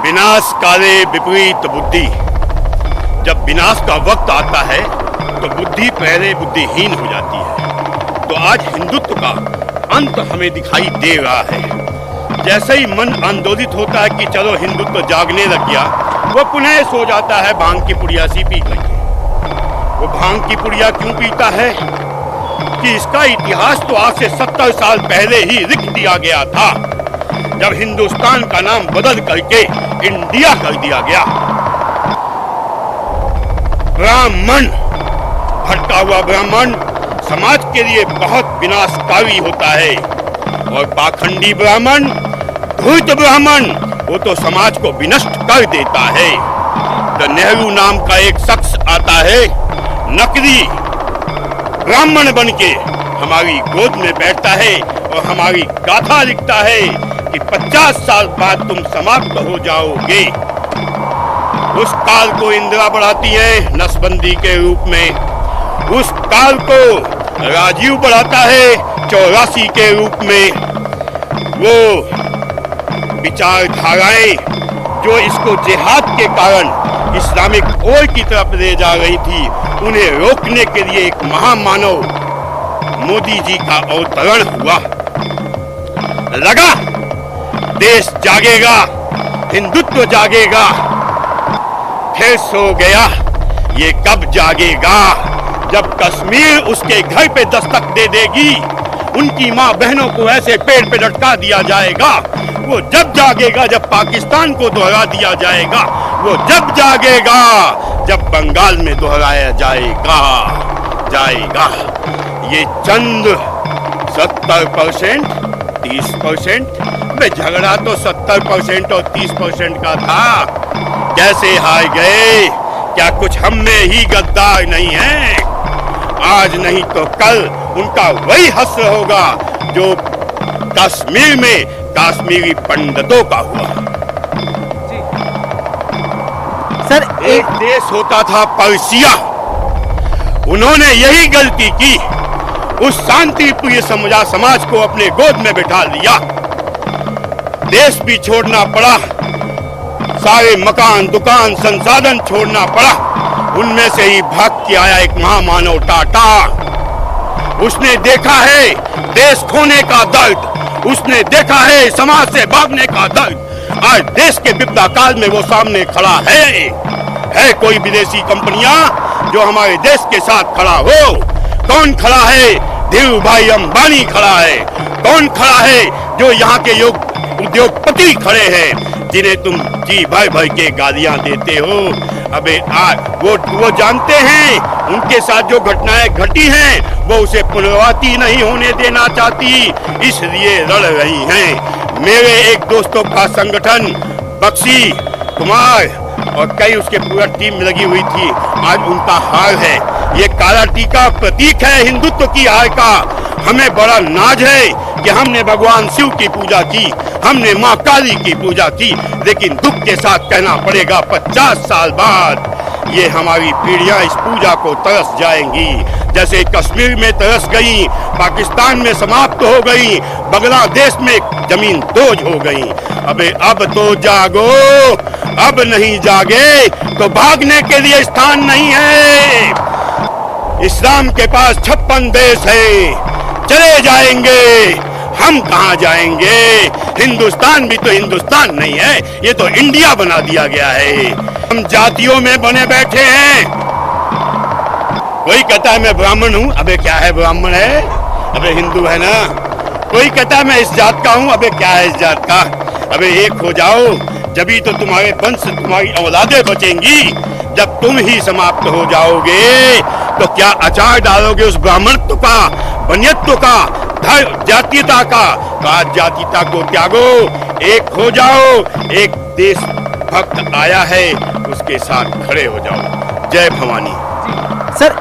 विनाश काले विपरीत बुद्धि। जब विनाश का वक्त आता है तो बुद्धि पहले बुद्धिहीन हो जाती है। तो आज हिंदुत्व का अंत हमें दिखाई दे रहा है। जैसे ही मन आंदोलित होता है कि चलो हिंदुत्व जागने लग गया, वो पुनः सो जाता है भांग की पुड़िया सी पी करके। वो भांग की पुड़िया क्यों पीता है कि इसका इतिहास तो आज से 70 साल पहले ही लिख दिया गया था, जब हिंदुस्तान का नाम बदल करके इंडिया कर दिया गया। ब्राह्मण, भटका हुआ ब्राह्मण समाज के लिए बहुत विनाशकारी होता है, और पाखंडी ब्राह्मण, धूर्त ब्राह्मण, वो तो समाज को विनष्ट कर देता है। तो नेहरू नाम का एक शख्स आता है, नकली ब्राह्मण बनके हमारी गोद में बैठता है और हमारी गाथा लिखता है कि 50 साल बाद तुम समाप्त हो जाओगे। उस काल को इंदिरा बढ़ाती है नसबंदी के रूप में, उस काल को राजीव बढ़ाता है 84 के रूप में। वो विचारधाराएं जो इसको जिहाद के कारण इस्लामिक ओर की तरफ ले जा रही थी, उन्हें रोकने के लिए एक महामानव मोदी जी का अवतरण हुआ। लगा देश जागेगा, हिंदुत्व जागेगा, फिर सो गया। ये कब जागेगा? जब कश्मीर उसके घर पे दस्तक दे देगी, उनकी माँ बहनों को ऐसे पेड़ पे लटका दिया जाएगा। वो जब जागेगा जब पाकिस्तान को दोहरा दिया जाएगा। वो जब जागेगा जब बंगाल में दोहराया जाएगा। ये चंद 70%, 30%, वे झगड़ा तो 70% और 30% का था। कैसे हार गए? क्या कुछ हम में ही गद्दार नहीं है? आज नहीं तो कल उनका वही हश्र होगा जो कश्मीर में काश्मीरी पंडितों का हुआ। सर, एक देश होता था पर्शिया, उन्होंने यही गलती की। उस शांतिप्रिय समाज को अपने गोद में बिठा लिया। देश भी छोड़ना पड़ा, सारे मकान, दुकान, संसाधन छोड़ना पड़ा। उनमें से ही भाग के आया एक महामानव टाटा। उसने देखा है देश खोने का दर्द, उसने देखा है समाज से भागने का दर्द। आज देश के विपदा काल में वो सामने खड़ा है कोई विदेशी कंपनियां जो हमारे देश के साथ खड़ा हो? कौन खड़ा है? धीरू भाई अंबानी खड़ा है। कौन खड़ा है? जो यहाँ के उद्योगपति खड़े हैं, जिन्हें तुम जी भर भर के गालियां देते हो। अबे वो जानते हैं उनके साथ जो घटनाएं घटी हैं वो उसे पुनरावृत्ति नहीं होने देना चाहती, इसलिए लड़ रही हैं। मेरे एक दोस्तों का संगठन बक्सी कुमार और कई उसके पूरा टीम लगी हुई थी, आज उनका हार है। ये काला टीका प्रतीक है हिंदुत्व की हार का। हमें बड़ा नाज है कि हमने भगवान शिव की पूजा की, हमने माँ काली की पूजा की, लेकिन दुख के साथ कहना पड़ेगा 50 साल बाद ये हमारी पीढ़ियां इस पूजा को तरस जाएंगी, जैसे कश्मीर में तरस गई, पाकिस्तान में समाप्त हो गई, बांग्लादेश में जमीन दोज हो गई। अबे अब तो जागो, अब नहीं जागे तो भागने के लिए स्थान नहीं है। इस्लाम के पास 56 देश है, चले जाएंगे, हम कहाँ जाएंगे? हिंदुस्तान भी तो हिंदुस्तान नहीं है, ये तो इंडिया बना दिया गया है। हम जातियों में बने बैठे हैं। कोई कहता है मैं ब्राह्मण हूँ, अबे क्या है ब्राह्मण है? अबे हिंदू है ना। कोई कहता है मैं इस जात का हूँ, अबे क्या है इस जात का? अबे एक हो जाओ, जभी तो तुम्हारे वंश, तुम्हारी औलादें बचेंगी। जब तुम ही समाप्त हो जाओगे तो क्या अचार डालोगे उस ब्राह्मणत्व का, बनियत्व का, जातीयता का? आज जातीयता को त्यागो, एक हो जाओ। एक देश भक्त आया है, उसके साथ खड़े हो जाओ। जय भवानी। सर